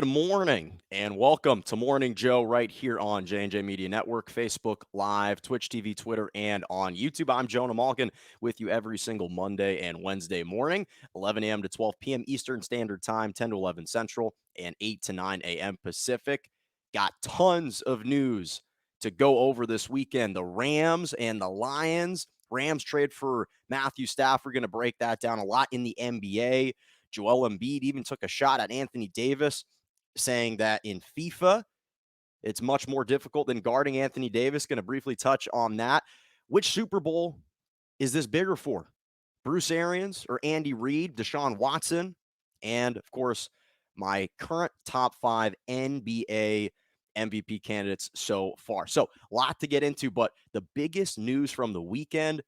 Good morning and welcome to Morning Joe right here on J&J Media Network, Facebook Live, Twitch TV, Twitter, and on YouTube. I'm Jonah Malkin with you every single Monday and Wednesday morning, 11 a.m. to 12 p.m. Eastern Standard Time, 10 to 11 Central, and 8 to 9 a.m. Pacific. Got tons of news to go over this weekend. The Rams and the Lions. Rams trade for Matthew Stafford. Going to break that down a lot in the NBA. Joel Embiid even took a shot at Anthony Davis, saying that in FIFA, it's much more difficult than guarding Anthony Davis. Going to briefly touch on that. Which Super Bowl is this bigger for? Bruce Arians or Andy Reid, Deshaun Watson, and of course, my current top 5 NBA MVP candidates so far. So, a lot to get into, but the biggest news from the weekend.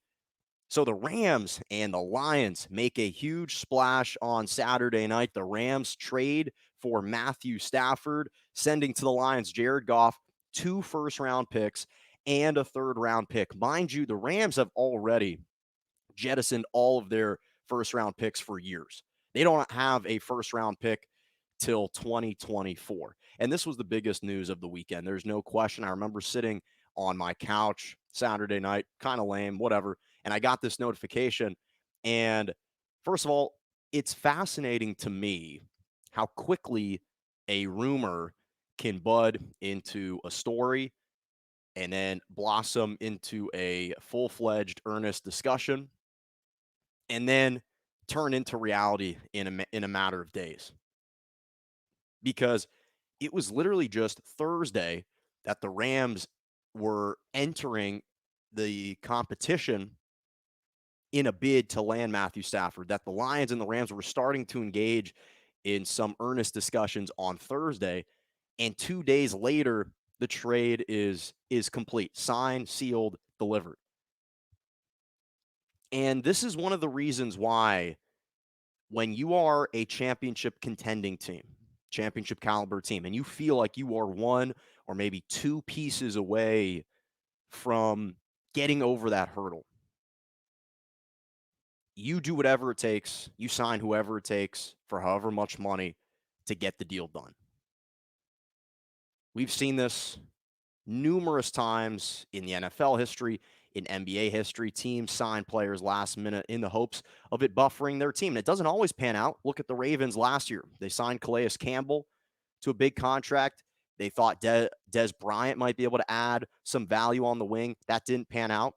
So the Rams and the Lions make a huge splash on Saturday night. The Rams trade for Matthew Stafford, sending to the Lions Jared Goff, 2 first-round picks, and a third-round pick. Mind you, the Rams have already jettisoned all of their first-round picks for years. They don't have a first-round pick till 2024. And this was the biggest news of the weekend. There's no question. I remember sitting on my couch Saturday night, kind of lame, whatever, and I got this notification. And first of all, it's fascinating to me how quickly a rumor can bud into a story and then blossom into a full-fledged, earnest discussion, and then turn into reality in a matter of days. Because it was literally just Thursday that the Rams were entering the competition in a bid to land Matthew Stafford, that the Lions and the Rams were starting to engage in some earnest discussions on Thursday, and 2 days later the trade is complete, signed, sealed, delivered. And this is one of the reasons why, when you are a championship contending team, championship caliber team, and you feel like you are one or maybe two pieces away from getting over that hurdle, you do whatever it takes, you sign whoever it takes for however much money to get the deal done. We've seen this numerous times in the NFL history, in NBA history. Teams sign players last minute in the hopes of it buffering their team. And it doesn't always pan out. Look at the Ravens last year. They signed Calais Campbell to a big contract. They thought Des Bryant might be able to add some value on the wing. That didn't pan out,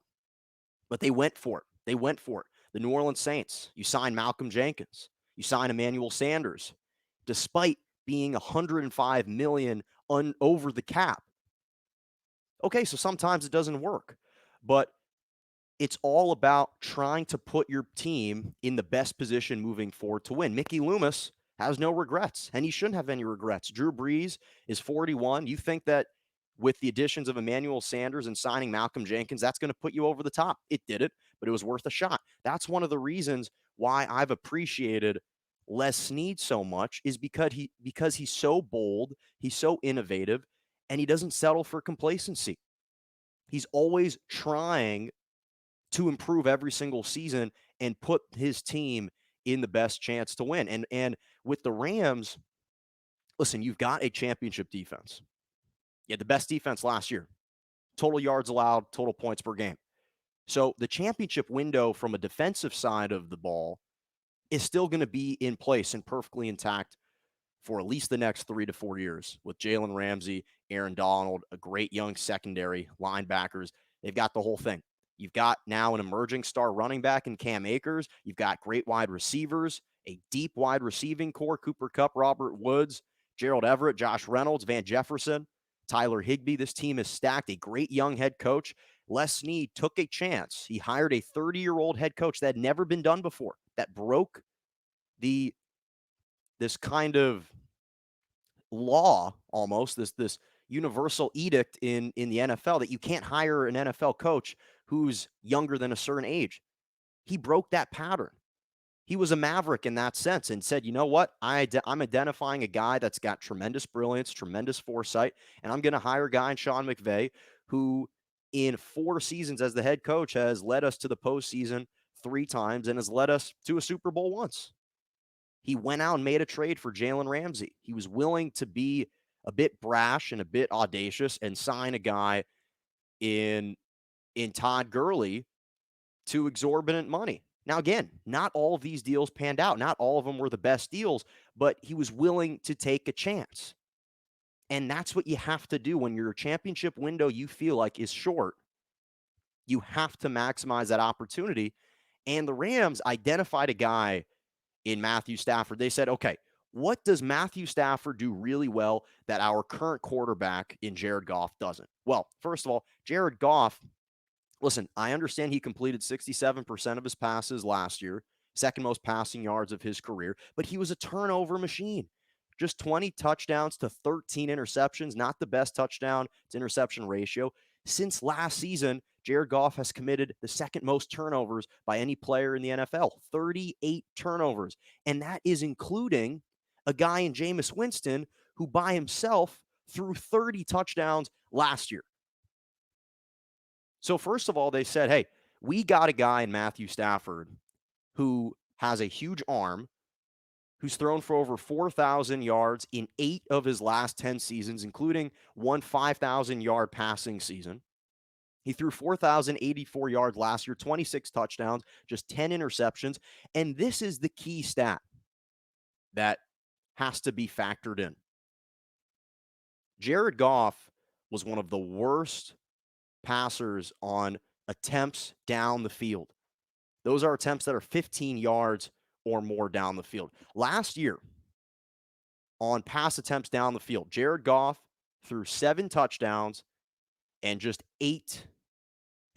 but they went for it. They went for it. The New Orleans Saints, you sign Malcolm Jenkins. You sign Emmanuel Sanders, despite being $105 million over the cap. Okay, so sometimes it doesn't work, but it's all about trying to put your team in the best position moving forward to win. Mickey Loomis has no regrets, and he shouldn't have any regrets. Drew Brees is 41. You think that with the additions of Emmanuel Sanders and signing Malcolm Jenkins, that's going to put you over the top? It did it, but it was worth a shot. That's one of the reasons why I've appreciated Les Snead so much, is because he's so bold, he's so innovative, and he doesn't settle for complacency. He's always trying to improve every single season and put his team in the best chance to win. And with the Rams, listen, you've got a championship defense. You had the best defense last year. Total yards allowed, total points per game. So the championship window from a defensive side of the ball is still going to be in place and perfectly intact for at least the next 3 to 4 years with Jalen Ramsey, Aaron Donald, a great young secondary, linebackers. They've got the whole thing. You've got now an emerging star running back in Cam Akers. You've got great wide receivers, a deep wide receiving core, Cooper Kupp, Robert Woods, Gerald Everett, Josh Reynolds, Van Jefferson, Tyler Higbee. This team is stacked. A great young head coach. Les Snead took a chance. He hired a 30-year-old head coach that had never been done before, that broke this kind of law, almost this universal edict in the NFL, that you can't hire an NFL coach who's younger than a certain age. He broke that pattern. He was a maverick in that sense and said, you know what? I'm identifying a guy that's got tremendous brilliance, tremendous foresight, and I'm going to hire a guy in Sean McVay who, in 4 seasons as the head coach, has led us to the postseason 3 times and has led us to a Super Bowl once. He went out and made a trade for Jalen Ramsey. He was willing to be a bit brash and a bit audacious and sign a guy in Todd Gurley to exorbitant money. Now, again, not all of these deals panned out. Not all of them were the best deals, but he was willing to take a chance. And that's what you have to do when your championship window you feel like is short. You have to maximize that opportunity. And the Rams identified a guy in Matthew Stafford. They said, okay, what does Matthew Stafford do really well that our current quarterback in Jared Goff doesn't? Well, first of all, Jared Goff, listen, I understand he completed 67% of his passes last year, second most passing yards of his career, but he was a turnover machine. Just 20 touchdowns to 13 interceptions, not the best touchdown to interception ratio. Since last season, Jared Goff has committed the second most turnovers by any player in the NFL, 38 turnovers. And that is including a guy in Jameis Winston who by himself threw 30 touchdowns last year. So first of all, they said, hey, we got a guy in Matthew Stafford who has a huge arm, who's thrown for over 4,000 yards in 8 of his last 10 seasons, including one 5,000-yard passing season. He threw 4,084 yards last year, 26 touchdowns, just 10 interceptions. And this is the key stat that has to be factored in. Jared Goff was one of the worst passers on attempts down the field. Those are attempts that are 15 yards or more down the field. Last year, on pass attempts down the field, Jared Goff threw 7 touchdowns and just 8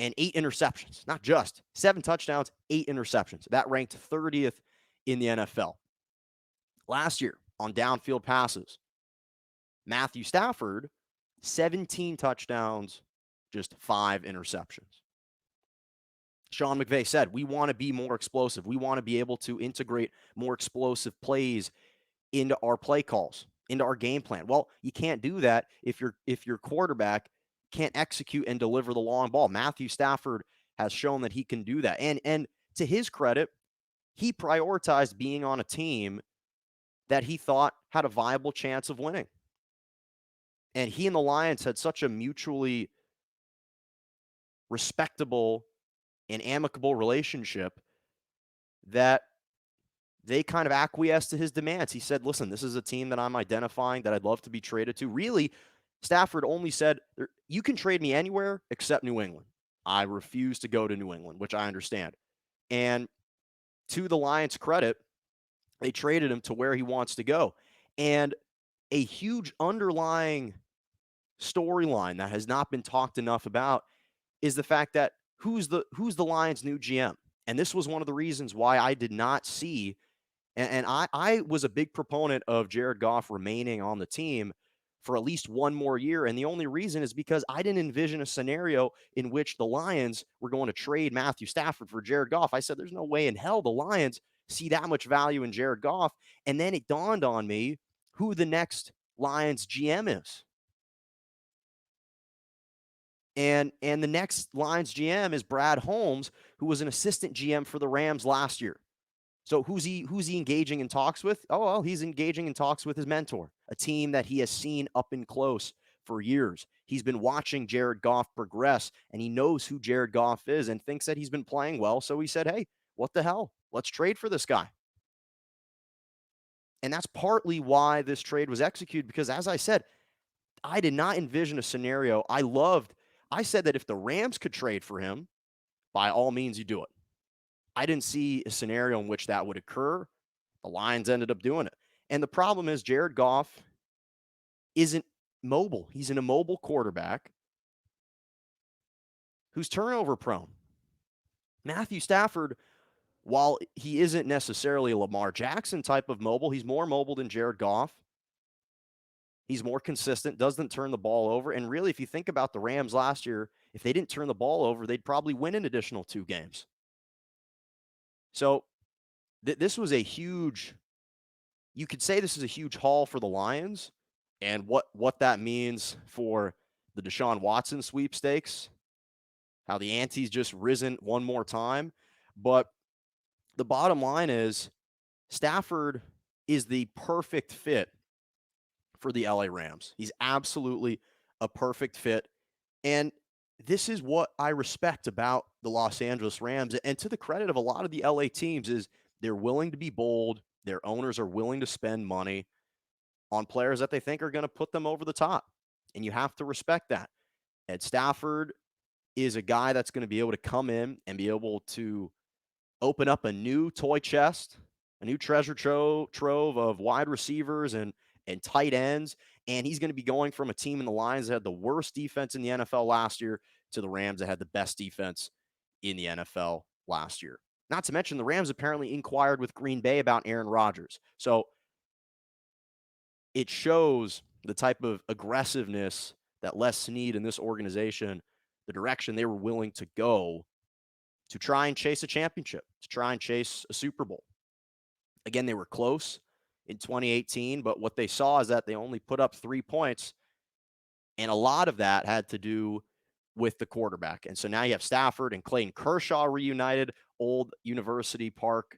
interceptions. Not just 7 touchdowns, 8 interceptions. That ranked 30th in the NFL. Last year, on downfield passes, Matthew Stafford, 17 touchdowns, just 5 interceptions. Sean McVay said, we want to be more explosive. We want to be able to integrate more explosive plays into our play calls, into our game plan. Well, you can't do that if your quarterback can't execute and deliver the long ball. Matthew Stafford has shown that he can do that. And to his credit, he prioritized being on a team that he thought had a viable chance of winning. And he and the Lions had such a mutually respectable and amicable relationship that they kind of acquiesced to his demands. He said, listen, this is a team that I'm identifying that I'd love to be traded to. Really, Stafford only said, you can trade me anywhere except New England. I refuse to go to New England, which I understand. And to the Lions' credit, they traded him to where he wants to go. And a huge underlying storyline that has not been talked enough about is the fact that who's the Lions' new GM? And this was one of the reasons why I did not see, and I was a big proponent of Jared Goff remaining on the team for at least one more year. And the only reason is because I didn't envision a scenario in which the Lions were going to trade Matthew Stafford for Jared Goff. I said, there's no way in hell the Lions see that much value in Jared Goff. And then it dawned on me who the next Lions GM is. And the next Lions GM is Brad Holmes, who was an assistant GM for the Rams last year. So who's he engaging in talks with? Oh, well, he's engaging in talks with his mentor, a team that he has seen up and close for years. He's been watching Jared Goff progress, and he knows who Jared Goff is and thinks that he's been playing well. So he said, hey, what the hell? Let's trade for this guy. And that's partly why this trade was executed, because as I said, I did not envision a scenario. I said that if the Rams could trade for him, by all means, you do it. I didn't see a scenario in which that would occur. The Lions ended up doing it. And the problem is Jared Goff isn't mobile. He's an immobile quarterback who's turnover prone. Matthew Stafford, while he isn't necessarily a Lamar Jackson type of mobile, he's more mobile than Jared Goff. He's more consistent, doesn't turn the ball over. And really, if you think about the Rams last year, if they didn't turn the ball over, they'd probably win an additional 2 games. So this was a huge, you could say this is a huge haul for the Lions, and what that means for the Deshaun Watson sweepstakes, how the ante's just risen one more time. But the bottom line is Stafford is the perfect fit for the LA Rams. He's absolutely a perfect fit. And this is what I respect about the Los Angeles Rams. And to the credit of a lot of the LA teams is they're willing to be bold. Their owners are willing to spend money on players that they think are going to put them over the top. And you have to respect that. Ed Stafford is a guy that's going to be able to come in and be able to open up a new toy chest, a new treasure trove of wide receivers and tight ends. And he's going to be going from a team in the Lions that had the worst defense in the NFL last year to the Rams that had the best defense in the NFL last year. Not to mention the Rams apparently inquired with Green Bay about Aaron Rodgers. So it shows the type of aggressiveness that Les Snead and this organization, the direction they were willing to go to try and chase a championship, to try and chase a Super Bowl. Again, they were close in 2018, but what they saw is that they only put up 3 points, and a lot of that had to do with the quarterback. And so now you have Stafford and Clayton Kershaw reunited, old University Park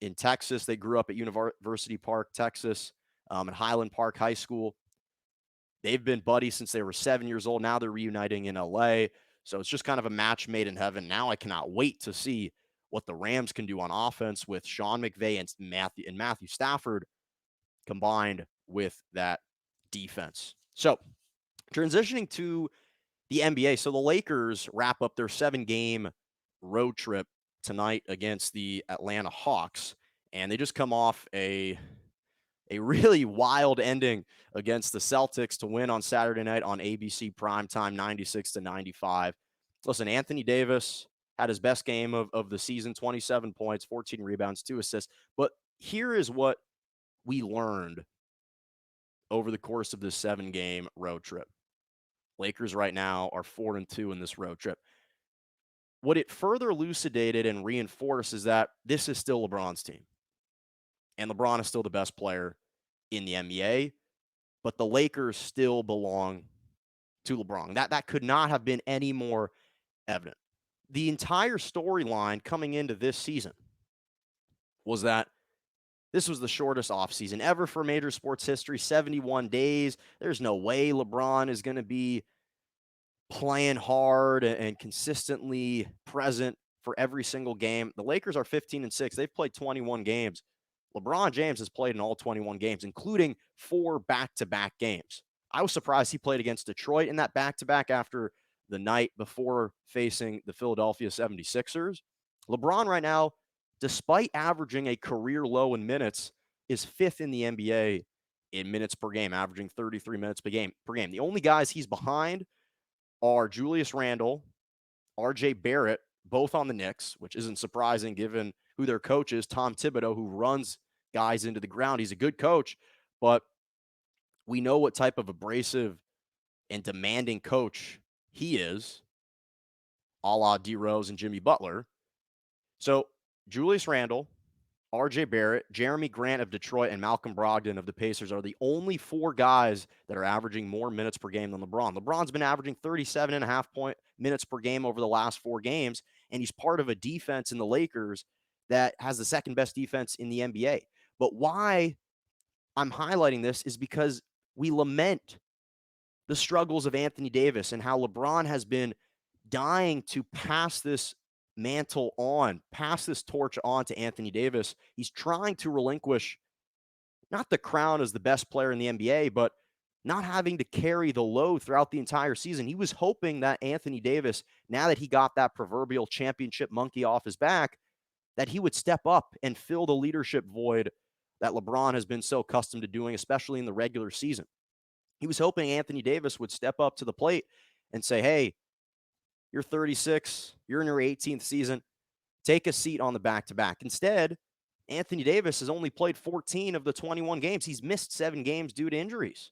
in Texas. They grew up at University Park, Texas, at Highland Park High School. They've been buddies since they were 7 years old. Now they're reuniting in LA. So it's just kind of a match made in heaven. Now I cannot wait to see what the Rams can do on offense with Sean McVay and Matthew Stafford combined with that defense. So transitioning to the NBA. So the Lakers wrap up their 7-game road trip tonight against the Atlanta Hawks. And they just come off a really wild ending against the Celtics to win on Saturday night on ABC primetime, 96-95. Listen, Anthony Davis had his best game of the season, 27 points, 14 rebounds, 2 assists. But here is what we learned over the course of this 7-game road trip. Lakers right now are 4-2 in this road trip. What it further elucidated and reinforced is that this is still LeBron's team. And LeBron is still the best player in the NBA, but the Lakers still belong to LeBron. That could not have been any more evident. The entire storyline coming into this season was that this was the shortest offseason ever for major sports history, 71 days. There's no way LeBron is going to be playing hard and consistently present for every single game. The Lakers are 15-6. They've played 21 games. LeBron James has played in all 21 games, including 4 back-to-back games. I was surprised he played against Detroit in that back-to-back after the night before facing the Philadelphia 76ers. LeBron right now, despite averaging a career low in minutes, is 5th in the NBA in minutes per game, averaging 33 minutes per game. The only guys he's behind are Julius Randle, R.J. Barrett, both on the Knicks, which isn't surprising given who their coach is, Tom Thibodeau, who runs guys into the ground. He's a good coach, but we know what type of abrasive and demanding coach he is, a la D Rose and Jimmy Butler. So Julius Randle, R.J. Barrett, Jeremy Grant of Detroit, and Malcolm Brogdon of the Pacers are the only 4 guys that are averaging more minutes per game than LeBron. LeBron's been averaging 37.5 minutes per game over the last 4 games, and he's part of a defense in the Lakers that has the second best defense in the NBA. But why I'm highlighting this is because we lament the struggles of Anthony Davis and how LeBron has been dying to pass this mantle on, pass this torch on to Anthony Davis. He's trying to relinquish not the crown as the best player in the NBA, but not having to carry the load throughout the entire season. He was hoping that Anthony Davis, now that he got that proverbial championship monkey off his back, that he would step up and fill the leadership void that LeBron has been so accustomed to doing, especially in the regular season. He was hoping Anthony Davis would step up to the plate and say, hey, you're 36, you're in your 18th season, take a seat on the back-to-back. Instead, Anthony Davis has only played 14 of the 21 games. He's missed 7 games due to injuries.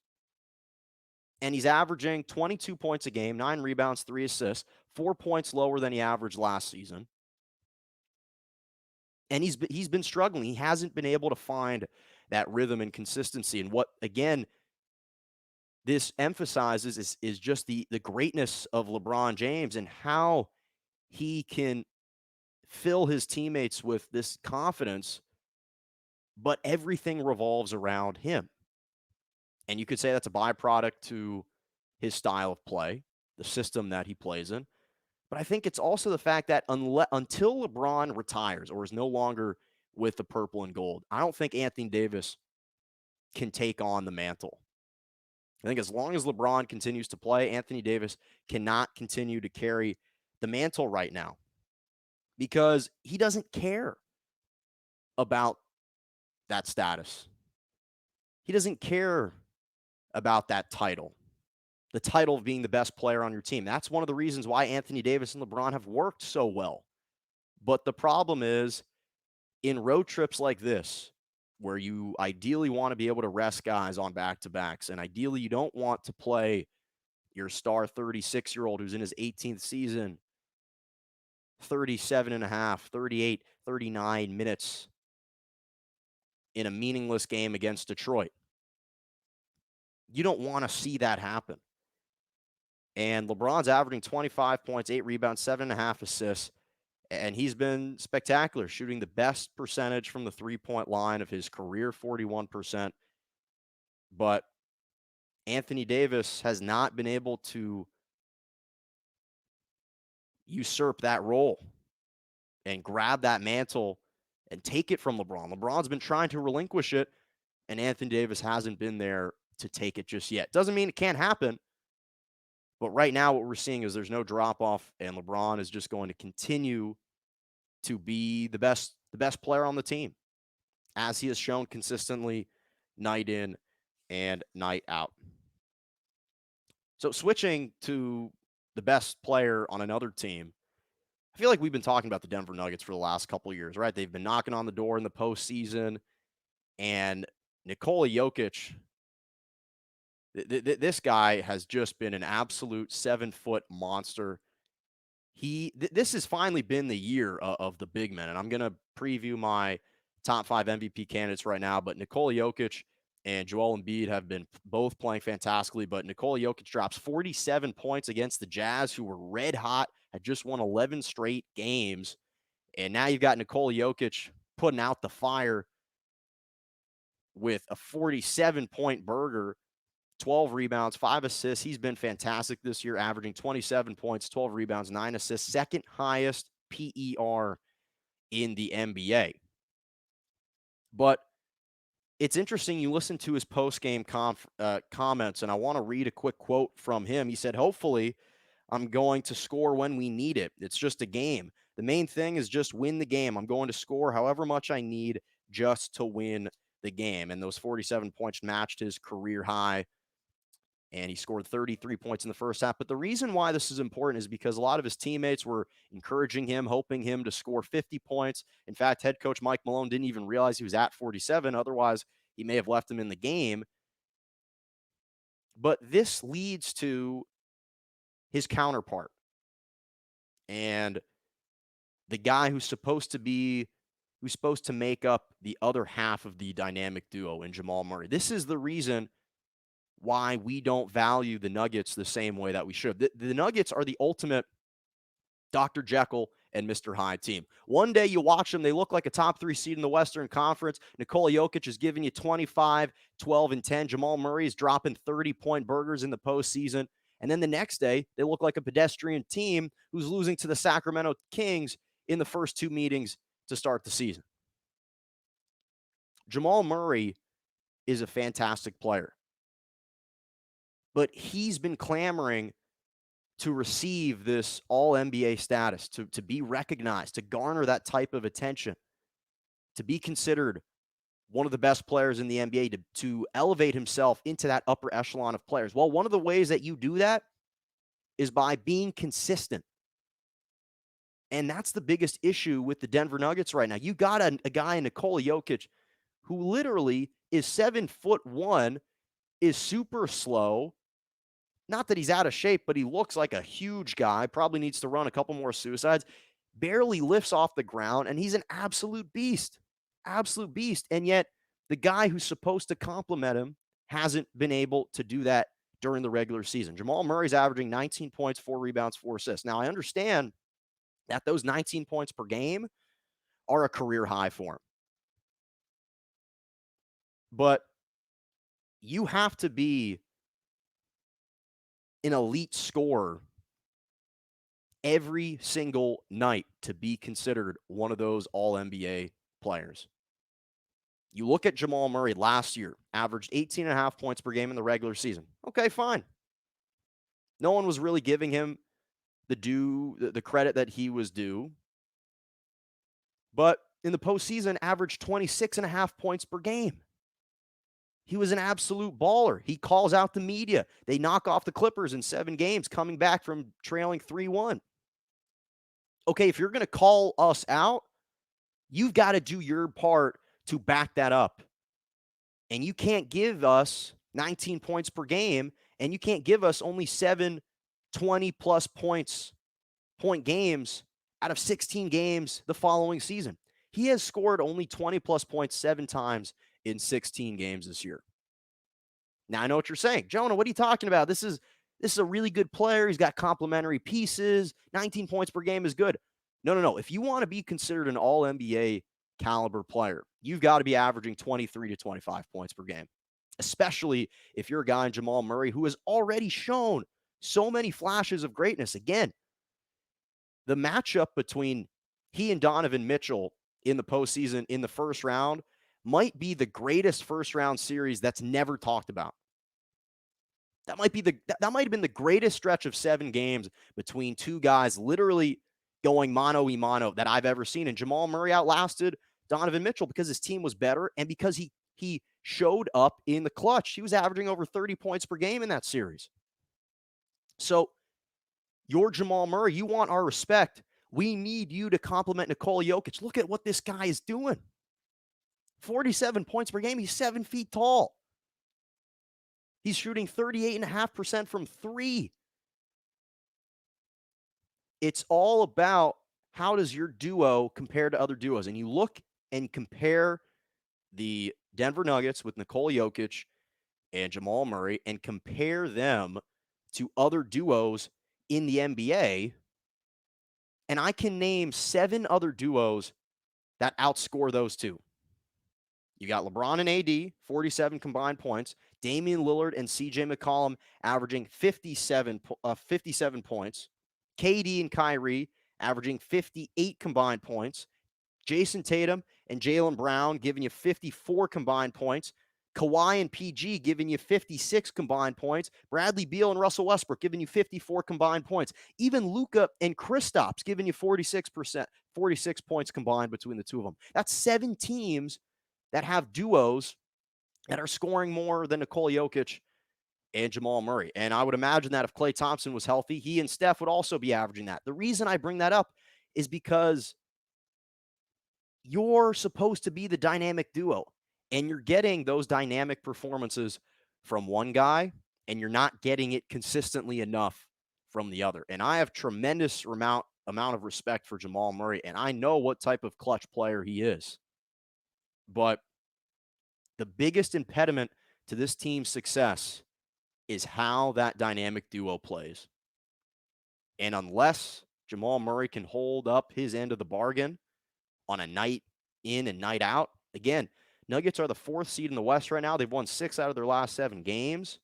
And he's averaging 22 points a game, 9 rebounds, 3 assists, 4 points lower than he averaged last season. And he's been struggling. He hasn't been able to find that rhythm and consistency. And what, again, this emphasizes is just the greatness of LeBron James and how he can fill his teammates with this confidence but everything revolves around him. And you could say that's a byproduct to his style of play, the system that he plays in. But I think it's also the fact that until LeBron retires or is no longer with the purple and gold, I don't think Anthony Davis can take on the mantle. I think as long as LeBron continues to play, Anthony Davis cannot continue to carry the mantle right now because he doesn't care about that status. He doesn't care about that title, the title of being the best player on your team. That's one of the reasons why Anthony Davis and LeBron have worked so well. But the problem is in road trips like this, where you ideally want to be able to rest guys on back to backs, and ideally you don't want to play your star 36-year-old who's in his 18th season 37 and a half, 38, 39 minutes in a meaningless game against Detroit. You don't want to see that happen. And LeBron's averaging 25 points, 8 rebounds, 7.5 assists, and he's been spectacular, shooting the best percentage from the three-point line of his career, 41%. But Anthony Davis has not been able to usurp that role and grab that mantle and take it from LeBron. LeBron's been trying to relinquish it, and Anthony Davis hasn't been there to take it just yet. Doesn't mean it can't happen, but right now what we're seeing is there's no drop off, and LeBron is just going to continue to be the best player on the team, as he has shown consistently night in and night out. So switching to the best player on another team, I feel like we've been talking about the Denver Nuggets for the last couple of years, right? They've been knocking on the door in the postseason, and Nikola Jokic, this guy has just been an absolute 7-foot monster. This has finally been the year of the big men, and I'm going to preview my top 5 MVP candidates right now, but Nikola Jokic and Joel Embiid have been both playing fantastically, but Nikola Jokic drops 47 points against the Jazz, who were red hot, had just won 11 straight games, and now you've got Nikola Jokic putting out the fire with a 47-point burger, 12 rebounds, 5 assists. He's been fantastic this year, averaging 27 points, 12 rebounds, 9 assists, second highest PER in the NBA. But it's interesting. You listen to his post-game comments, and I want to read a quick quote from him. He said, "Hopefully, I'm going to score when we need it. It's just a game. The main thing is just win the game. I'm going to score however much I need just to win the game." And those 47 points matched his career high, and he scored 33 points in the first half. But the reason why this is important is because a lot of his teammates were encouraging him, hoping him to score 50 points. In fact, head coach Mike Malone didn't even realize he was at 47. Otherwise, he may have left him in the game. But this leads to his counterpart and the guy who's supposed to make up the other half of the dynamic duo in Jamal Murray. This is the reason why we don't value the Nuggets the same way that we should. The Nuggets are the ultimate Dr. Jekyll and Mr. Hyde team. One day you watch them, they look like a top 3 seed in the Western Conference. Nikola Jokic is giving you 25, 12, and 10. Jamal Murray is dropping 30-point burgers in the postseason. And then the next day, they look like a pedestrian team who's losing to the Sacramento Kings in the first 2 meetings to start the season. Jamal Murray is a fantastic player, but he's been clamoring to receive this all-NBA status, to be recognized, to garner that type of attention, to be considered one of the best players in the NBA, to elevate himself into that upper echelon of players. Well, one of the ways that you do that is by being consistent. And that's the biggest issue with the Denver Nuggets right now. You got a guy in Nikola Jokic who literally is 7'1", is super slow. Not that he's out of shape, but he looks like a huge guy, probably needs to run a couple more suicides, barely lifts off the ground, and he's an absolute beast. Absolute beast. And yet, the guy who's supposed to complement him hasn't been able to do that during the regular season. Jamal Murray's averaging 19 points, 4 rebounds, 4 assists. Now, I understand that those 19 points per game are a career high for him. But you have to be an elite scorer every single night to be considered one of those all NBA players. You look at Jamal Murray last year, averaged 18 and a half points per game in the regular season. Okay, fine. No one was really giving him the credit that he was due. But in the postseason, averaged 26 and a half points per game. He was an absolute baller. He calls out the media. They knock off the Clippers in 7 games, coming back from trailing 3-1. Okay, if you're going to call us out, you've got to do your part to back that up. And you can't give us 19 points per game, and you can't give us only 7 20-plus point games out of 16 games the following season. He has scored only 20-plus points 7 times in 16 games this year. Now, I know what you're saying. Jonah, what are you talking about? This is a really good player. He's got complementary pieces. 19 points per game is good. No. If you want to be considered an all-NBA caliber player, you've got to be averaging 23 to 25 points per game, especially if you're a guy in Jamal Murray who has already shown so many flashes of greatness. Again, the matchup between he and Donovan Mitchell in the postseason in the first round might be the greatest first round series that's never talked about. That might have been the greatest stretch of 7 games between two guys literally going mano a mano that I've ever seen. And Jamal Murray outlasted Donovan Mitchell because his team was better and because he showed up in the clutch. He was averaging over 30 points per game in that series. So you're Jamal Murray. You want our respect. We need you to compliment Nikola Jokic. Look at what this guy is doing. 47 points per game. He's 7 feet tall. He's shooting 38.5% from 3. It's all about how does your duo compare to other duos. And you look and compare the Denver Nuggets with Nikola Jokic and Jamal Murray and compare them to other duos in the NBA. And I can name 7 other duos that outscore those two. You got LeBron and AD, 47 combined points. Damian Lillard and CJ McCollum averaging 57 points. KD and Kyrie averaging 58 combined points. Jason Tatum and Jaylen Brown giving you 54 combined points. Kawhi and PG giving you 56 combined points. Bradley Beal and Russell Westbrook giving you 54 combined points. Even Luka and Kristaps giving you 46 points combined between the two of them. That's 7 teams that have duos that are scoring more than Nikola Jokic and Jamal Murray. And I would imagine that if Klay Thompson was healthy, he and Steph would also be averaging that. The reason I bring that up is because you're supposed to be the dynamic duo, and you're getting those dynamic performances from one guy, and you're not getting it consistently enough from the other. And I have tremendous amount of respect for Jamal Murray, and I know what type of clutch player he is. But the biggest impediment to this team's success is how that dynamic duo plays. And unless Jamal Murray can hold up his end of the bargain on a night in and night out, again, Nuggets are the 4th seed in the West right now. They've won 6 out of their last 7 games.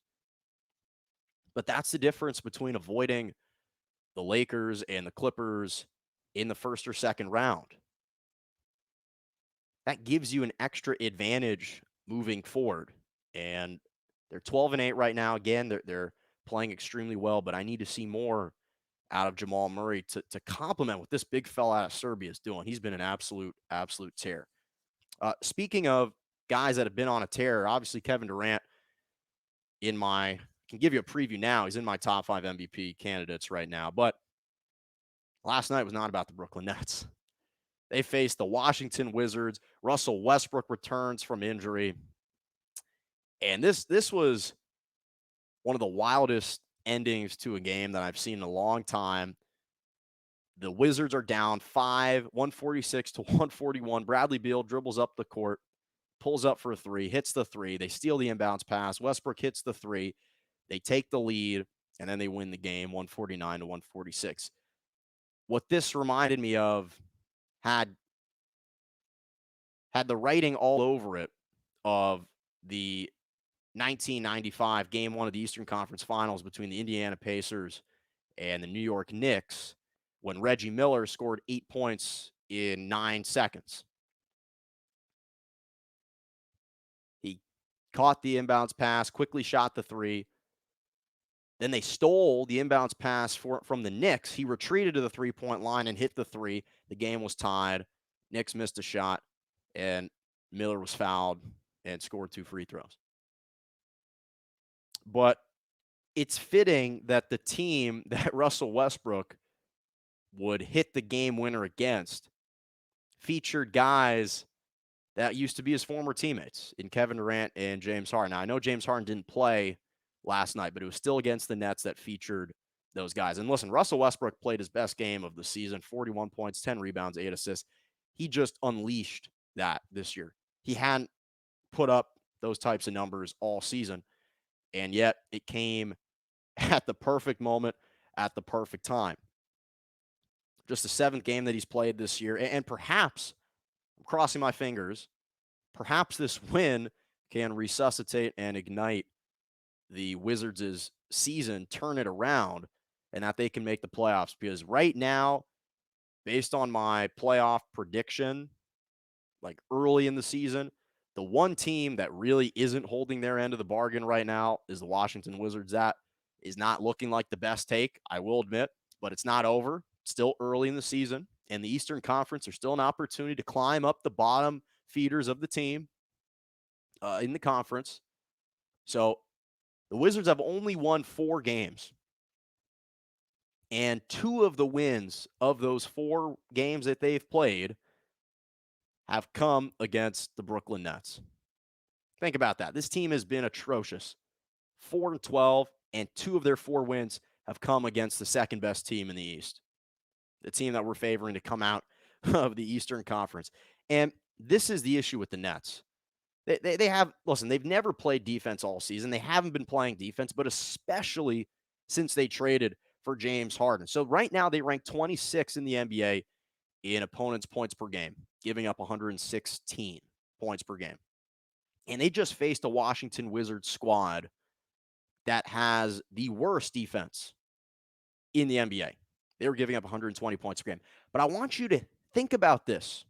But that's the difference between avoiding the Lakers and the Clippers in the first or second round. That gives you an extra advantage moving forward. And they're 12-8 right now. Again, they're playing extremely well, but I need to see more out of Jamal Murray to complement what this big fella out of Serbia is doing. He's been an absolute tear. Speaking of guys that have been on a tear, obviously Kevin Durant can give you a preview now. He's in my top 5 MVP candidates right now. But last night was not about the Brooklyn Nets. They faced the Washington Wizards. Russell Westbrook returns from injury. And this was one of the wildest endings to a game that I've seen in a long time. The Wizards are down 5, 146 to 141. Bradley Beal dribbles up the court, pulls up for a 3, hits the 3. They steal the inbounds pass. Westbrook hits the 3. They take the lead, and then they win the game 149 to 146. What this reminded me of had the writing all over it of the 1995 Game 1 of the Eastern Conference Finals between the Indiana Pacers and the New York Knicks when Reggie Miller scored 8 points in 9 seconds. He caught the inbounds pass, quickly shot the three. Then they stole the inbounds pass from the Knicks. He retreated to the three-point line and hit the three. The game was tied. Knicks missed a shot, and Miller was fouled and scored 2 free throws. But it's fitting that the team that Russell Westbrook would hit the game winner against featured guys that used to be his former teammates in Kevin Durant and James Harden. Now, I know James Harden didn't play last night, but it was still against the Nets that featured those guys. And listen, Russell Westbrook played his best game of the season, 41 points, 10 rebounds, 8 assists. He just unleashed that this year. He hadn't put up those types of numbers all season, and yet it came at the perfect moment, at the perfect time. Just the 7th game that he's played this year, and perhaps, I'm crossing my fingers, perhaps this win can resuscitate and ignite the Wizards' season, turn it around, and that they can make the playoffs. Because right now, based on my playoff prediction, like early in the season, the one team that really isn't holding their end of the bargain right now is the Washington Wizards. That is not looking like the best take, I will admit, but it's not over. It's still early in the season, and the Eastern Conference are still an opportunity to climb up the bottom feeders of the team in the conference. So the Wizards have only won 4 games, and 2 of the wins of those 4 games that they've played have come against the Brooklyn Nets. Think about that. This team has been atrocious. 4-12, and 2 of their 4 wins have come against the second best team in the East, the team that we're favoring to come out of the Eastern Conference. And this is the issue with the Nets. They have, listen, they've never played defense all season. They haven't been playing defense, but especially since they traded for James Harden. So right now they rank 26 in the NBA in opponents' points per game, giving up 116 points per game. And they just faced a Washington Wizards squad that has the worst defense in the NBA. They were giving up 120 points per game. But I want you to think about this.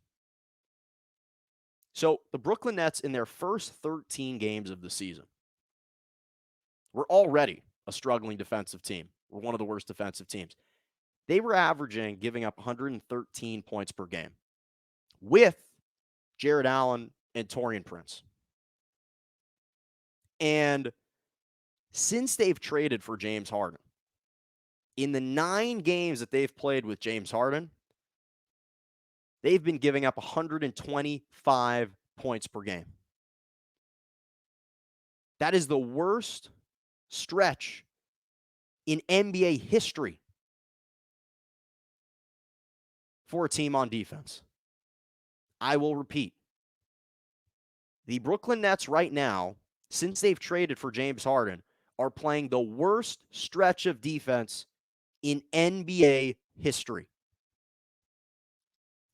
So the Brooklyn Nets, in their first 13 games of the season, were already a struggling defensive team. We're one of the worst defensive teams. They were averaging giving up 113 points per game with Jared Allen and Taurean Prince. And since they've traded for James Harden, in the 9 games that they've played with James Harden, they've been giving up 125 points per game. That is the worst stretch in NBA history for a team on defense. I will repeat. The Brooklyn Nets right now, since they've traded for James Harden, are playing the worst stretch of defense in NBA history.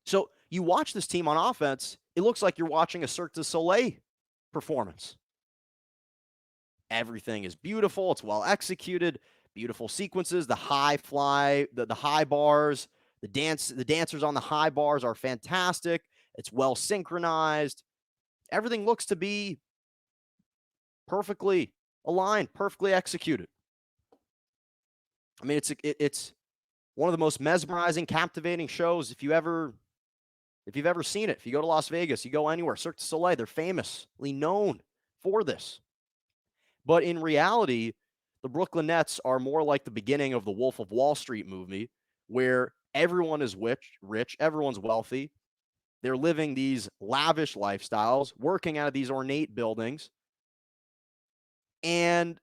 So you watch this team on offense, it looks like you're watching a Cirque du Soleil performance. Everything is beautiful. It's well executed. Beautiful sequences. The high fly, the high bars, the dancers on the high bars are fantastic. It's well synchronized. Everything looks to be perfectly aligned, perfectly executed. I mean, it's one of the most mesmerizing, captivating shows if you've ever seen it. If you go to Las Vegas, you go anywhere, Cirque du Soleil, they're famously known for this. But in reality, the Brooklyn Nets are more like the beginning of the Wolf of Wall Street movie, where everyone is rich, everyone's wealthy. They're living these lavish lifestyles, working out of these ornate buildings. And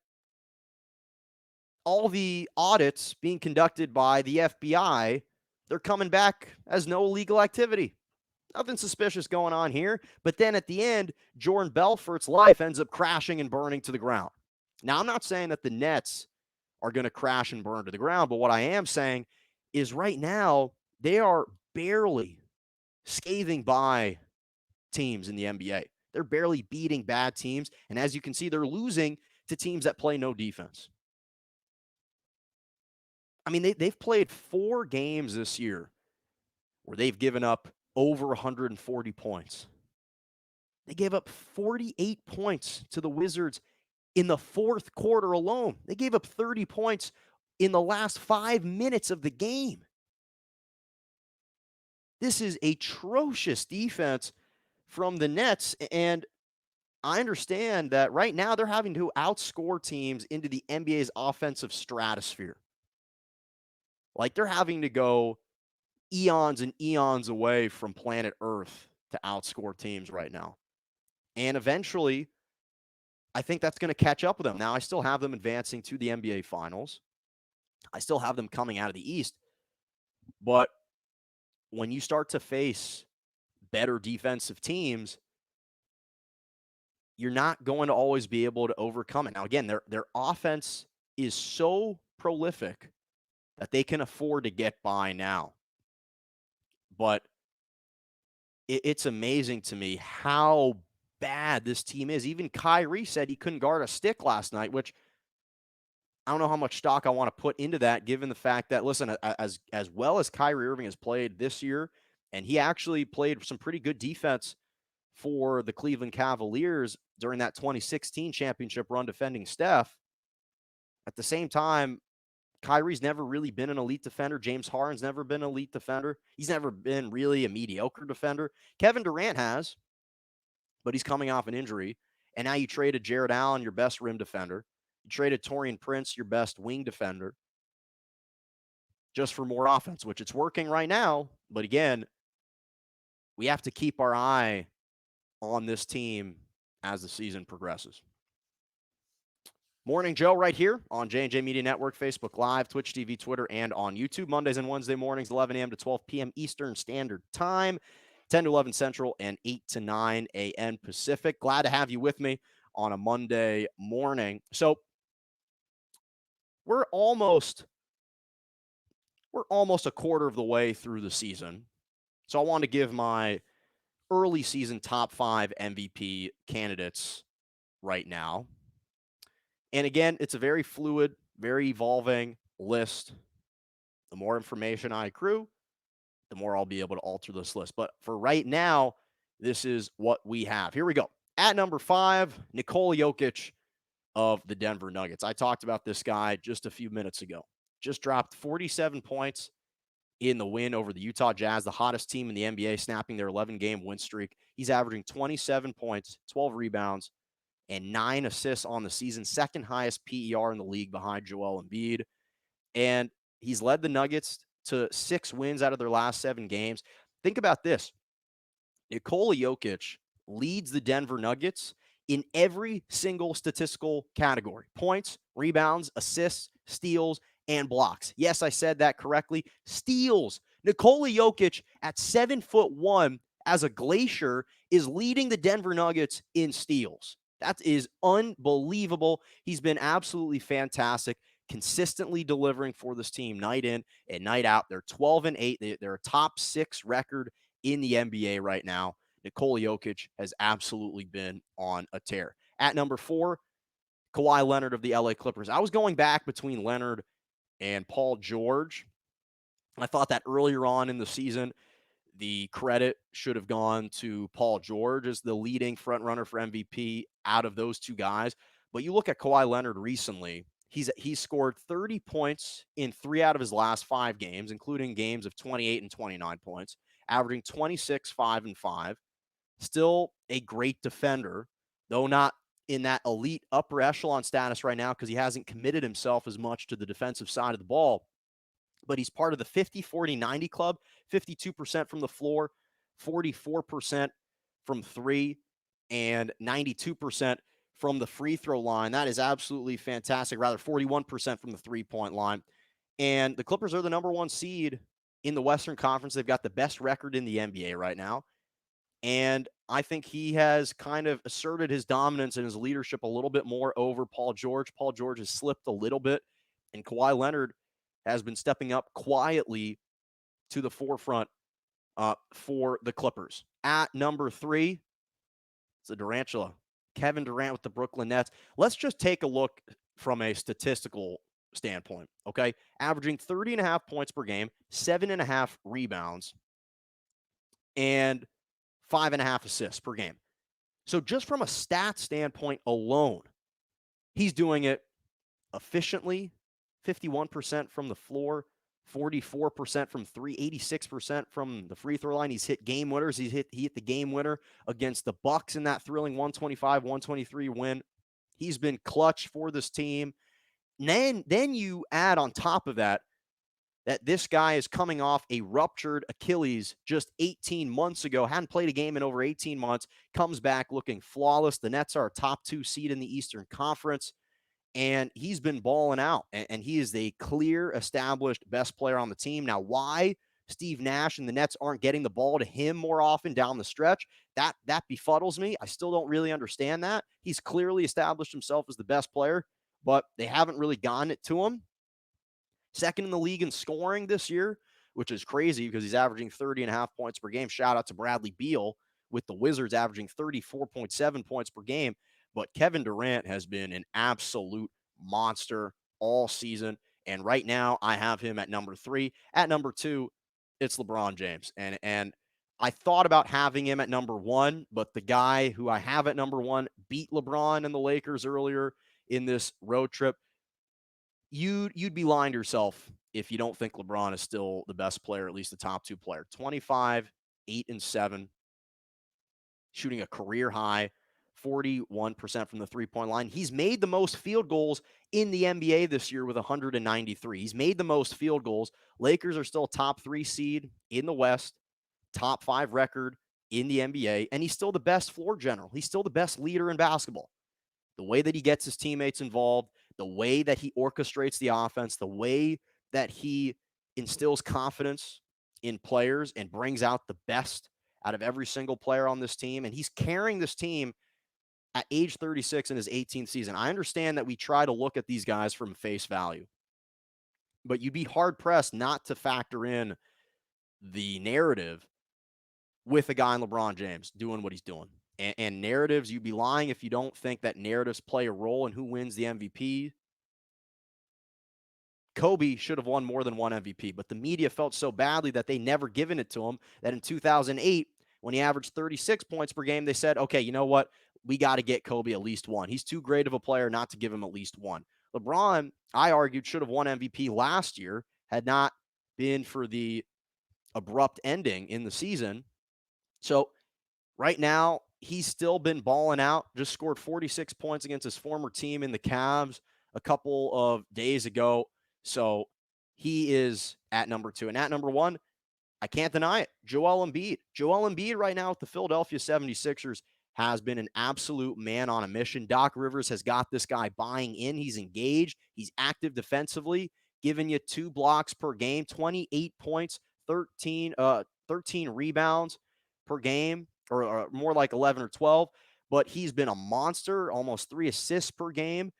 all the audits being conducted by the FBI, they're coming back as no illegal activity. Nothing suspicious going on here. But then at the end, Jordan Belfort's life ends up crashing and burning to the ground. Now, I'm not saying that the Nets are going to crash and burn to the ground, but what I am saying is right now, they are barely scathing by teams in the NBA. They're barely beating bad teams. And as you can see, they're losing to teams that play no defense. I mean, they've played 4 games this year where they've given up over 140 points. They gave up 48 points to the Wizards in the fourth quarter alone. They gave up 30 points in the last 5 minutes of the game. This is atrocious defense from the Nets, and I understand that right now they're having to outscore teams into the NBA's offensive stratosphere. Like, they're having to go eons and eons away from planet Earth to outscore teams right now. And eventually, I think that's going to catch up with them. Now, I still have them advancing to the NBA Finals. I still have them coming out of the East. But when you start to face better defensive teams, you're not going to always be able to overcome it. Now, again, their offense is so prolific that they can afford to get by now. But it's amazing to me how bad this team is. Even Kyrie said he couldn't guard a stick last night, which I don't know how much stock I want to put into that, given the fact that, listen, as well as Kyrie Irving has played this year, and he actually played some pretty good defense for the Cleveland Cavaliers during that 2016 championship run defending Steph. At the same time, Kyrie's never really been an elite defender. James Harden's never been an elite defender. He's never been really a mediocre defender. Kevin Durant has, but he's coming off an injury. And now you traded Jared Allen, your best rim defender. You traded Taurean Prince, your best wing defender, just for more offense, which it's working right now. But again, we have to keep our eye on this team as the season progresses. Morning Joe right here on J&J Media Network, Facebook Live, Twitch TV, Twitter, and on YouTube. Mondays and Wednesday mornings, 11 a.m. to 12 p.m. Eastern Standard Time, 10 to 11 Central, and 8 to 9 a.m. Pacific. Glad to have you with me on a Monday morning. So we're almost a quarter of the way through the season. So I want to give my early season top 5 MVP candidates right now. And again, it's a very fluid, very evolving list. The more information I accrue, the more I'll be able to alter this list. But for right now, this is what we have. Here we go. At number 5, Nikola Jokic of the Denver Nuggets. I talked about this guy just a few minutes ago. Just dropped 47 points in the win over the Utah Jazz, the hottest team in the NBA, snapping their 11-game win streak. He's averaging 27 points, 12 rebounds, and 9 assists on the season, second highest PER in the league behind Joel Embiid. And he's led the Nuggets to 6 wins out of their last 7 games. Think about this. Nikola Jokic leads the Denver Nuggets in every single statistical category: points, rebounds, assists, steals, and blocks. Yes, I said that correctly. Steals. Nikola Jokic at 7'1" as a glacier is leading the Denver Nuggets in steals. That is unbelievable. He's been absolutely fantastic, consistently delivering for this team night in and night out. They're 12-8. They're a top 6 record in the NBA right now. Nikola Jokic has absolutely been on a tear. At number 4, Kawhi Leonard of the LA Clippers. I was going back between Leonard and Paul George. I thought that earlier on in the season, the credit should have gone to Paul George as the leading front runner for MVP out of those two guys. But you look at Kawhi Leonard recently, he's scored 30 points in 3 out of his last 5 games, including games of 28 and 29 points, averaging 26, 5, and 5. Still a great defender, though not in that elite upper echelon status right now because he hasn't committed himself as much to the defensive side of the ball. But he's part of the 50-40-90 club, 52% from the floor, 44% from 3, and 92% from the free throw line. That is absolutely fantastic. Rather, 41% from the three-point line. And the Clippers are the number 1 seed in the Western Conference. They've got the best record in the NBA right now. And I think he has kind of asserted his dominance and his leadership a little bit more over Paul George. Paul George has slipped a little bit, and Kawhi Leonard has been stepping up quietly to the forefront for the Clippers. At number 3, It's a Durantula. Kevin Durant with the Brooklyn Nets. Let's just take a look from a statistical standpoint, okay? Averaging 30 and a half points per game, 7.5 rebounds, and 5.5 assists per game. So just from a stat standpoint alone, he's doing it efficiently, 51% from the floor, 44% from three, 86% from the free throw line. He's hit game winners. He hit the game winner against the Bucks in that thrilling 125-123 win. He's been clutch for this team. And then you add on top of that this guy is coming off a ruptured Achilles just 18 months ago, hadn't played a game in over 18 months, comes back looking flawless. The Nets are a top 2 seed in the Eastern Conference, and he's been balling out, and he is a clear, established best player on the team. Now, why Steve Nash and the Nets aren't getting the ball to him more often down the stretch, that befuddles me. I still don't really understand that. He's clearly established himself as the best player, but they haven't really gotten it to him. Second in the league in scoring this year, which is crazy because he's averaging 30 and a half points per game. Shout out to Bradley Beal with the Wizards averaging 34.7 points per game. But Kevin Durant has been an absolute monster all season. And right now, I have him at number 3. At number 2, it's LeBron James. And I thought about having him at number 1, but the guy who I have at number 1 beat LeBron and the Lakers earlier in this road trip. You'd be lying to yourself if you don't think LeBron is still the best player, at least the top 2 player. 25, 8 and 7, shooting a career high 41% from the three-point line. He's made the most field goals in the NBA this year with 193. He's made the most field goals. Lakers are still top 3 seed in the West, top 5 record in the NBA, and he's still the best floor general. He's still the best leader in basketball. The way that he gets his teammates involved, the way that he orchestrates the offense, the way that he instills confidence in players and brings out the best out of every single player on this team. And he's carrying this team at age 36 in his 18th season. I understand that we try to look at these guys from face value, but you'd be hard-pressed not to factor in the narrative with a guy in LeBron James doing what he's doing. And narratives, you'd be lying if you don't think that narratives play a role in who wins the MVP. Kobe should have won more than one MVP, but the media felt so badly that they never given it to him that in 2008, when he averaged 36 points per game, they said, okay, you know what? We got to get Kobe at least one. He's too great of a player not to give him at least one. LeBron, I argued, should have won MVP last year had not been for the abrupt ending in the season. So right now, he's still been balling out, just scored 46 points against his former team in the Cavs a couple of days ago. So he is at number 2. And at number 1, I can't deny it, Joel Embiid. Joel Embiid right now with the Philadelphia 76ers has been an absolute man on a mission. Doc Rivers has got this guy buying in. He's engaged. He's active defensively, giving you 2 blocks per game, 28 points, 13 rebounds per game, or more like 11 or 12. But he's been a monster, almost 3 assists per game.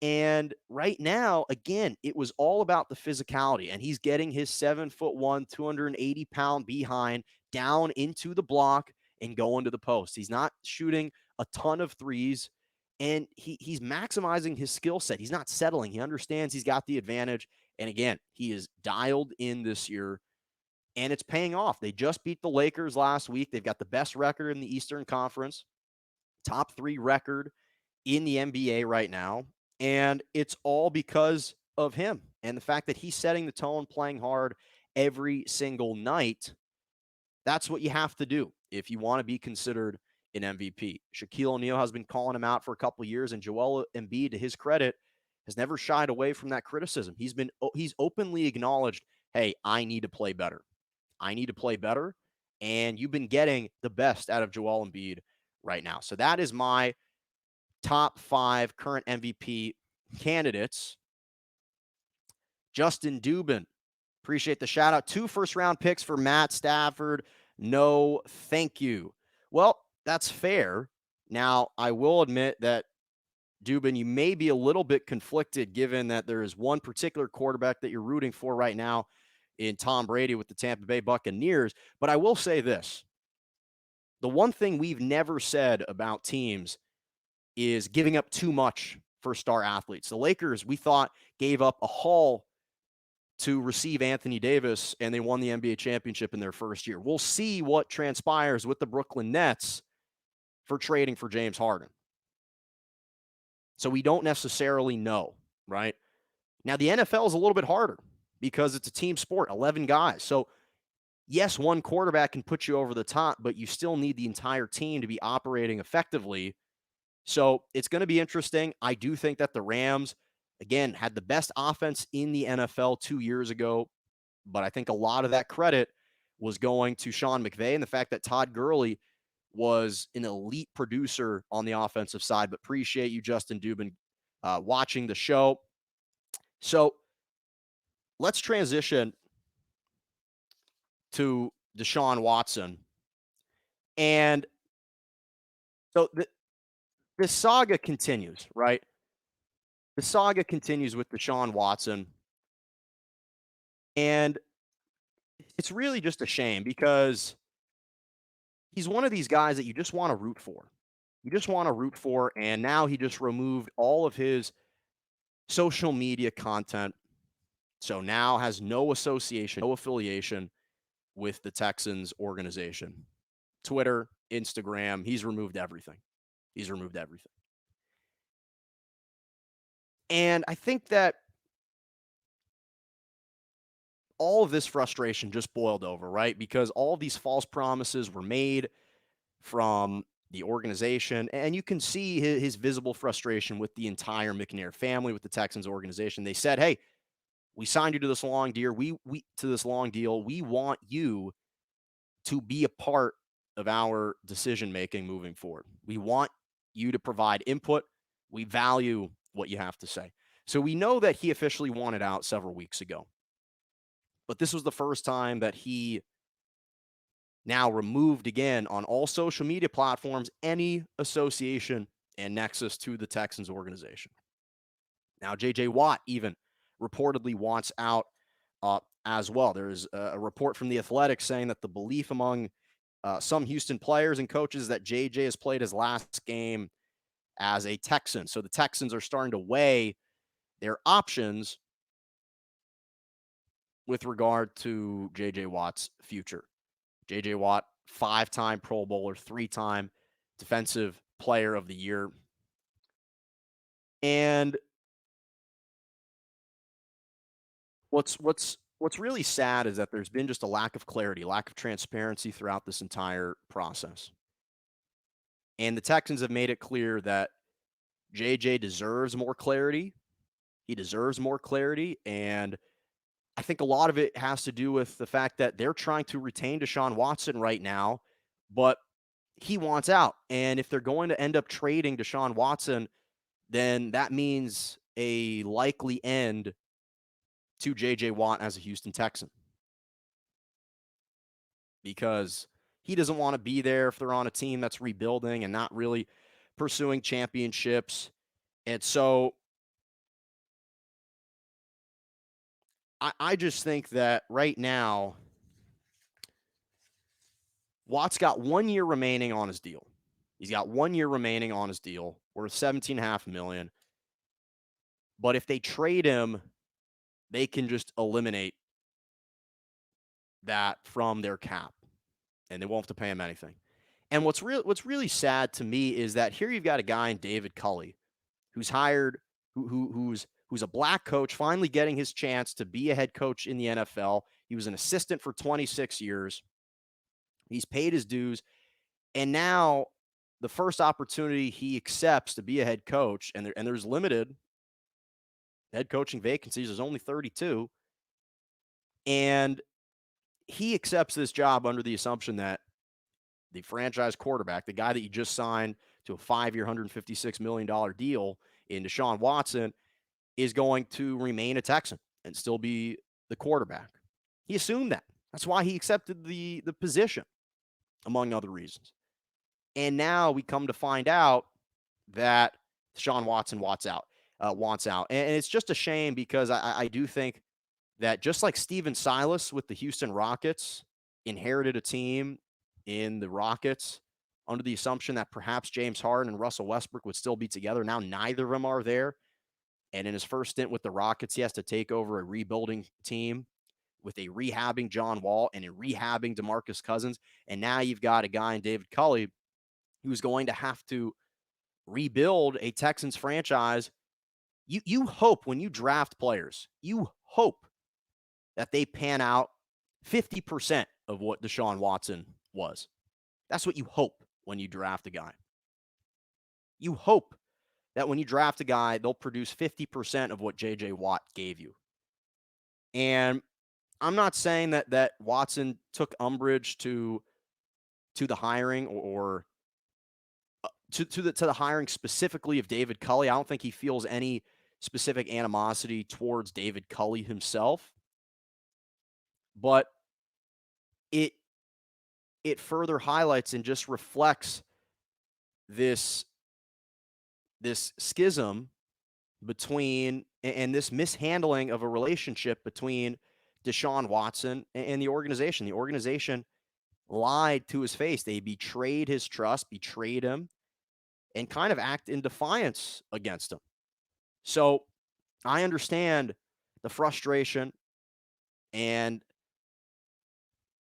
And right now, again, it was all about the physicality, and he's getting his 7'1", 280-pound behind down into the block and going to the post. He's not shooting a ton of threes, and he's maximizing his skill set. He's not settling. He understands he's got the advantage. And again, he is dialed in this year, and it's paying off. They just beat the Lakers last week. They've got the best record in the Eastern Conference, top 3 record in the NBA right now. And it's all because of him and the fact that he's setting the tone, playing hard every single night. That's what you have to do if you want to be considered an MVP. Shaquille O'Neal has been calling him out for a couple of years, and Joel Embiid, to his credit, has never shied away from that criticism. He's openly acknowledged, hey, I need to play better. I need to play better. And you've been getting the best out of Joel Embiid right now. So that is my top 5 current MVP candidates. Justin Dubin, appreciate the shout out. 2 first-round picks for Matt Stafford. No, thank you. Well, that's fair. Now, I will admit that, Dubin, you may be a little bit conflicted given that there is one particular quarterback that you're rooting for right now in Tom Brady with the Tampa Bay Buccaneers. But I will say this. The one thing we've never said about teams is giving up too much for star athletes. The Lakers, we thought, gave up a haul to receive Anthony Davis, and they won the NBA championship in their first year. We'll see what transpires with the Brooklyn Nets for trading for James Harden. So we don't necessarily know, right? Now, the NFL is a little bit harder because it's a team sport, 11 guys. So, yes, one quarterback can put you over the top, but you still need the entire team to be operating effectively. So, it's going to be interesting. I do think that the Rams, again, had the best offense in the NFL 2 years ago, but I think a lot of that credit was going to Sean McVay and the fact that Todd Gurley was an elite producer on the offensive side. But appreciate you, Justin Dubin, watching the show. So let's transition to Deshaun Watson. And so this saga continues, right? The saga continues with Deshaun Watson. And it's really just a shame because he's one of these guys that you just want to root for. You just want to root for. And now he just removed all of his social media content. So now has no association, no affiliation with the Texans organization. Twitter, Instagram, he's removed everything. He's removed everything. And I think that all of this frustration just boiled over, right? Because all these false promises were made from the organization. And you can see his visible frustration with the entire McNair family, with the Texans organization. They said, hey, we signed you to this long deal. We to this long deal. We want you to be a part of our decision making moving forward. We want you to provide input. We value what you have to say. So we know that he officially wanted out several weeks ago. But this was the first time that he now removed again on all social media platforms any association and nexus to the Texans organization. Now, J.J. Watt even reportedly wants out as well. There's a report from The Athletic saying that the belief among some Houston players and coaches that J.J. has played his last game as a Texan. So the Texans are starting to weigh their options with regard to J.J. Watt's future. J.J. Watt, 5-time Pro Bowler, 3-time Defensive Player of the Year. And what's really sad is that there's been just a lack of clarity, lack of transparency throughout this entire process. And the Texans have made it clear that JJ deserves more clarity. He deserves more clarity. And I think a lot of it has to do with the fact that they're trying to retain Deshaun Watson right now, but he wants out. And if they're going to end up trading Deshaun Watson, then that means a likely end to J.J. Watt as a Houston Texan. Because he doesn't want to be there if they're on a team that's rebuilding and not really pursuing championships. And so I just think that right now, Watt's got 1 year remaining on his deal. He's got 1 year remaining on his deal, worth $17.5 million. But if they trade him, they can just eliminate that from their cap, and they won't have to pay him anything. And what's really sad to me is that here you've got a guy in David Culley, who's hired, who's a black coach, finally getting his chance to be a head coach in the NFL. He was an assistant for 26 years. He's paid his dues. And now the first opportunity he accepts to be a head coach, and there's limited head coaching vacancies, there's only 32. And he accepts this job under the assumption that the franchise quarterback, the guy that you just signed to a 5-year, $156 million deal in Deshaun Watson, is going to remain a Texan and still be the quarterback. He assumed that. That's why he accepted the position, among other reasons. And now we come to find out that Deshaun Watson wants out. And it's just a shame because I do think that just like Steven Silas with the Houston Rockets inherited a team in the Rockets under the assumption that perhaps James Harden and Russell Westbrook would still be together. Now neither of them are there. And in his first stint with the Rockets, he has to take over a rebuilding team with a rehabbing John Wall and a rehabbing DeMarcus Cousins. And now you've got a guy in David Culley who's going to have to rebuild a Texans franchise. You hope when you draft players, you hope that they pan out 50% of what Deshaun Watson was. That's what you hope when you draft a guy. You hope that when you draft a guy, they'll produce 50% of what J.J. Watt gave you. And I'm not saying that Watson took umbrage to the hiring or to the hiring specifically of David Culley. I don't think he feels any specific animosity towards David Culley himself, but it further highlights and just reflects this schism between and this mishandling of a relationship between Deshaun Watson and the organization. The organization lied to his face. They betrayed his trust, betrayed him, and kind of act in defiance against him. So I understand the frustration, and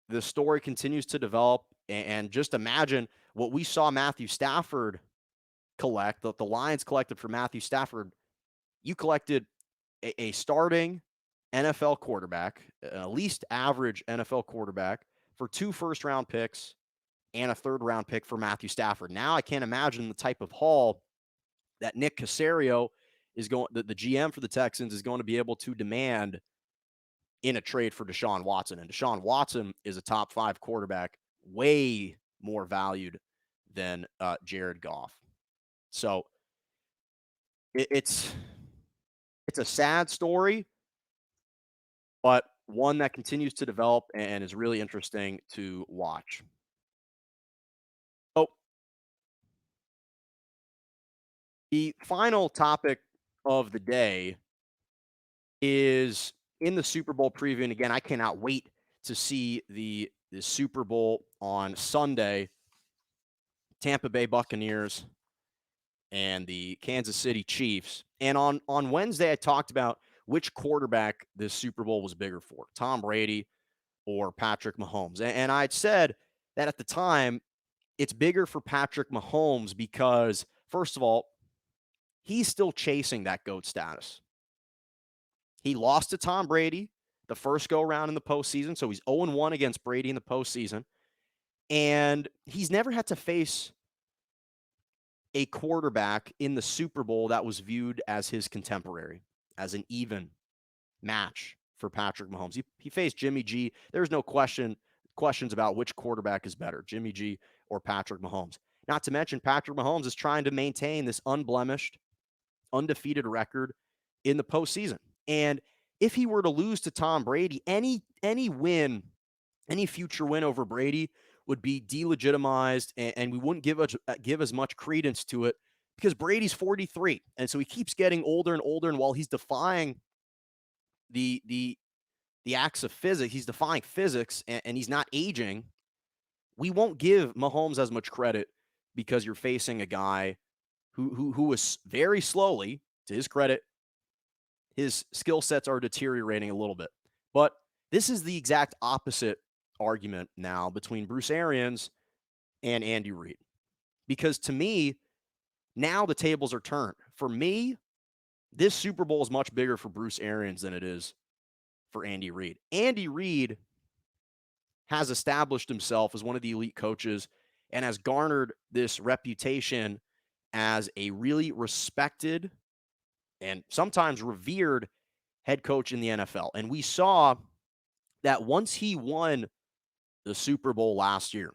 the story continues to develop. And just imagine what we saw Matthew Stafford collect, that the Lions collected for Matthew Stafford. You collected a starting NFL quarterback, at least average NFL quarterback, for 2 first-round picks and a third-round pick for Matthew Stafford. Now I can't imagine the type of haul that Nick Caserio is going, the GM for the Texans is going to be able to demand in a trade for Deshaun Watson. And Deshaun Watson is a top 5 quarterback, way more valued than Jared Goff. So it's a sad story, but one that continues to develop and is really interesting to watch. So the final topic of the day is in the Super Bowl preview. And again, I cannot wait to see the Super Bowl on Sunday. Tampa Bay Buccaneers and the Kansas City Chiefs. And on Wednesday, I talked about which quarterback this Super Bowl was bigger for, Tom Brady or Patrick Mahomes. And I'd said that at the time, it's bigger for Patrick Mahomes because, first of all, he's still chasing that GOAT status. He lost to Tom Brady the first go-around in the postseason, so he's 0-1 against Brady in the postseason. And he's never had to face a quarterback in the Super Bowl that was viewed as his contemporary, as an even match for Patrick Mahomes. He faced Jimmy G. There's no questions about which quarterback is better, Jimmy G or Patrick Mahomes. Not to mention, Patrick Mahomes is trying to maintain this unblemished, undefeated record in the postseason. And if he were to lose to Tom Brady, any win, any future win over Brady would be delegitimized, and we wouldn't give as much credence to it because Brady's 43, and so he keeps getting older and older. And while he's defying the acts of physics, he's defying physics, and he's not aging. We won't give Mahomes as much credit because you're facing a guy who is very slowly, to his credit, his skill sets are deteriorating a little bit. But this is the exact opposite argument now between Bruce Arians and Andy Reid. Because to me, now the tables are turned. For me, this Super Bowl is much bigger for Bruce Arians than it is for Andy Reid. Andy Reid has established himself as one of the elite coaches and has garnered this reputation as a really respected and sometimes revered head coach in the NFL. And we saw that once he won the Super Bowl last year,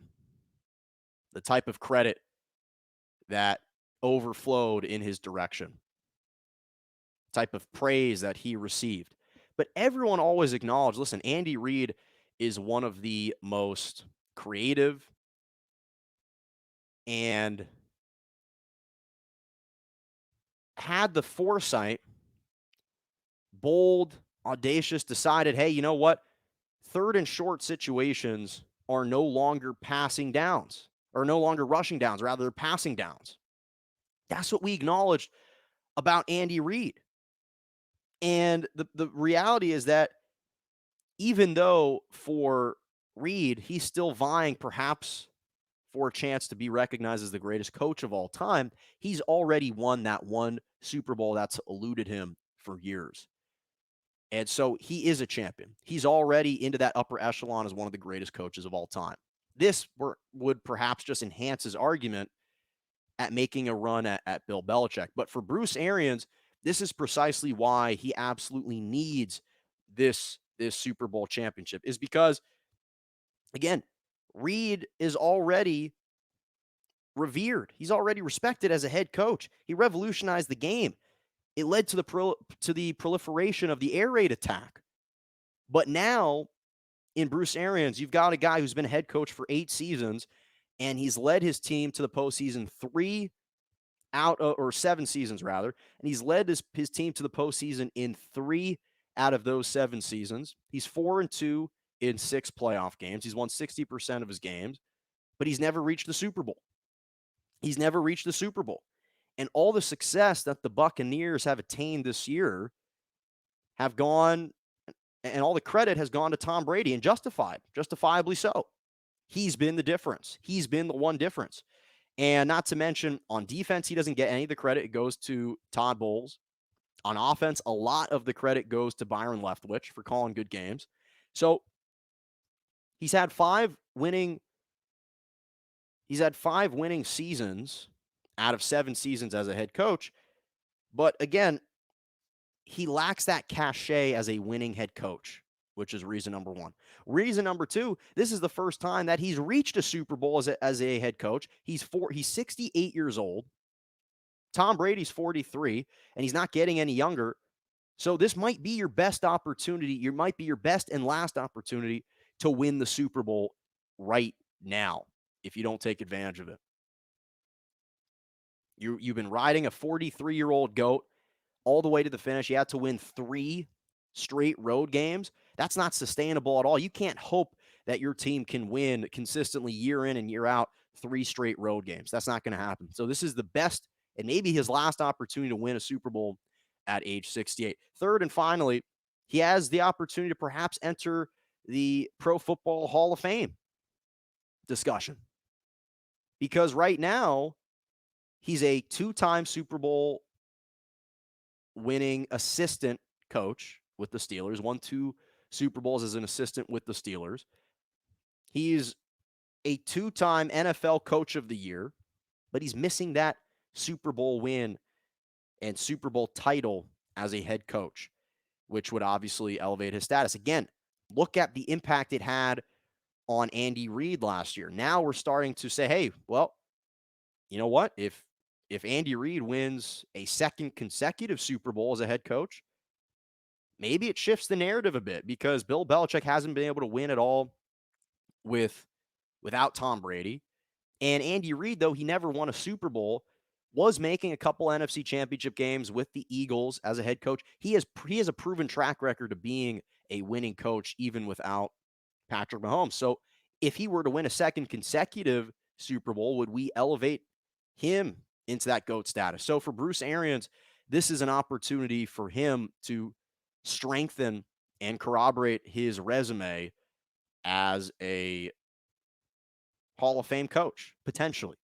the type of credit that overflowed in his direction, type of praise that he received. But everyone always acknowledged, listen, Andy Reid is one of the most creative and had the foresight, bold, audacious, decided, hey, you know what? Third and short situations are no longer passing downs. or no longer rushing downs, rather they're passing downs. That's what we acknowledged about Andy Reid. And the reality is that even though for Reid, he's still vying perhaps for a chance to be recognized as the greatest coach of all time, he's already won that one Super Bowl that's eluded him for years. And so he is a champion. He's already into that upper echelon as one of the greatest coaches of all time. This would perhaps just enhance his argument at making a run at Bill Belichick. But for Bruce Arians, this is precisely why he absolutely needs this Super Bowl championship, is because, again, Reid is already revered. He's already respected as a head coach. He revolutionized the game. It led to the proliferation of the air raid attack. But now in Bruce Arians, you've got a guy who's been a head coach for 8 seasons, and he's led his team to the postseason 7 seasons rather, and he's led his team to the postseason in 3 out of those 7 seasons. He's 4-2 in 6 playoff games. He's won 60% of his games, but he's never reached the Super Bowl. He's never reached the Super Bowl. And all the success that the Buccaneers have attained this year have gone, and all the credit has gone to Tom Brady, and justifiably so. He's been the difference. He's been the one difference. And not to mention, on defense, he doesn't get any of the credit. It goes to Todd Bowles. On offense, a lot of the credit goes to Byron Leftwich for calling good games. So he's had 5 winning seasons out of 7 seasons as a head coach. But again, he lacks that cachet as a winning head coach, which is reason number 1. Reason number 2, this is the first time that he's reached a Super Bowl as a head coach. He's 68 years old. Tom Brady's 43, and he's not getting any younger. So this might be your best opportunity. You might be your best and last opportunity to win the Super Bowl right now if you don't take advantage of it. You've been riding a 43-year-old GOAT all the way to the finish. You had to win 3 straight road games. That's not sustainable at all. You can't hope that your team can win consistently year in and year out 3 straight road games. That's not going to happen. So this is the best and maybe his last opportunity to win a Super Bowl at age 68. Third and finally, he has the opportunity to perhaps enter the Pro Football Hall of Fame discussion. Because right now, he's a 2-time Super Bowl winning assistant coach with the Steelers, won 2 Super Bowls as an assistant with the Steelers. He's a 2-time NFL Coach of the Year, but he's missing that Super Bowl win and Super Bowl title as a head coach, which would obviously elevate his status. Again, look at the impact it had on Andy Reid last year. Now we're starting to say, hey, well, you know what? If Andy Reid wins a second consecutive Super Bowl as a head coach, maybe it shifts the narrative a bit, because Bill Belichick hasn't been able to win at all without Tom Brady. And Andy Reid, though he never won a Super Bowl, was making a couple NFC championship games with the Eagles as a head coach. He has a proven track record of being a winning coach even without Patrick Mahomes. So if he were to win a second consecutive Super Bowl, would we elevate him into that GOAT status? So for Bruce Arians, this is an opportunity for him to strengthen and corroborate his resume as a Hall of Fame coach, potentially.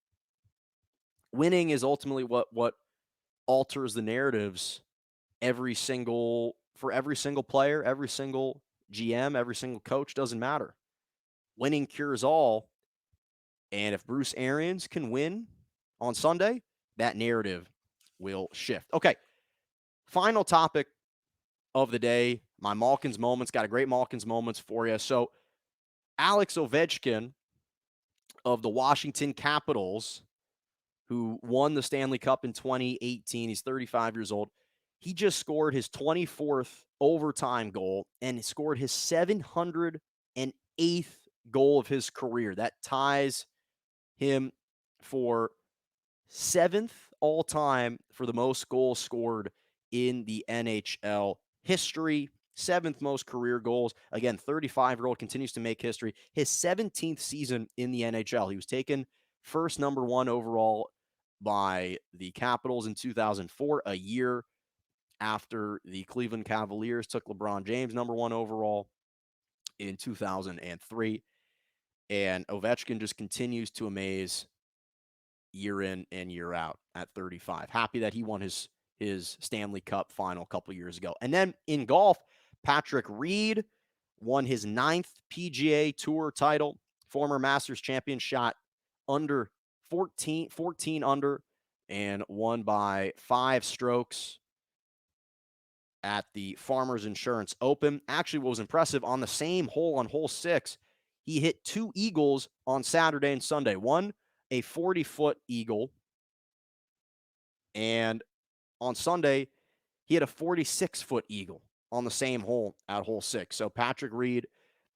Winning is ultimately what alters the narratives for every single player, every single GM, every single coach. Doesn't matter. Winning cures all. And if Bruce Arians can win on Sunday, that narrative will shift. Okay, final topic of the day, my Malkins moments. Got a great Malkins moments for you. So Alex Ovechkin of the Washington Capitals, who won the Stanley Cup in 2018. He's 35 years old. He just scored his 24th overtime goal and scored his 708th goal of his career. That ties him for 7th all-time for the most goals scored in the NHL history. 7th most career goals. Again, 35-year-old continues to make history. His 17th season in the NHL. He was taken first number 1 overall by the Capitals in 2004, a year after the Cleveland Cavaliers took LeBron James number 1 overall in 2003. And Ovechkin just continues to amaze year in and year out at 35. Happy that he won his Stanley Cup final a couple years ago. And then in golf, Patrick Reed won his 9th PGA Tour title. Former Masters champion, shot under 14 under, and won by 5 strokes at the Farmers Insurance Open. Actually, what was impressive, on the same hole, on hole 6, he hit 2 eagles on Saturday and Sunday. One, a 40-foot eagle, and on Sunday, he had a 46-foot eagle on the same hole at hole 6. So Patrick Reed,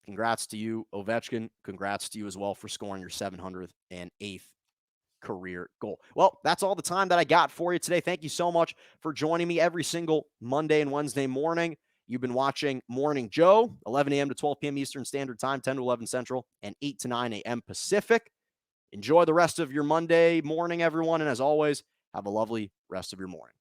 congrats to you. Ovechkin, congrats to you as well for scoring your 708th career goal. Well, that's all the time that I got for you today. Thank you so much for joining me every single Monday and Wednesday morning. You've been watching Morning Joe, 11 a.m. to 12 p.m. Eastern Standard Time, 10 to 11 Central, and 8 to 9 a.m. Pacific. Enjoy the rest of your Monday morning, everyone. And as always, have a lovely rest of your morning.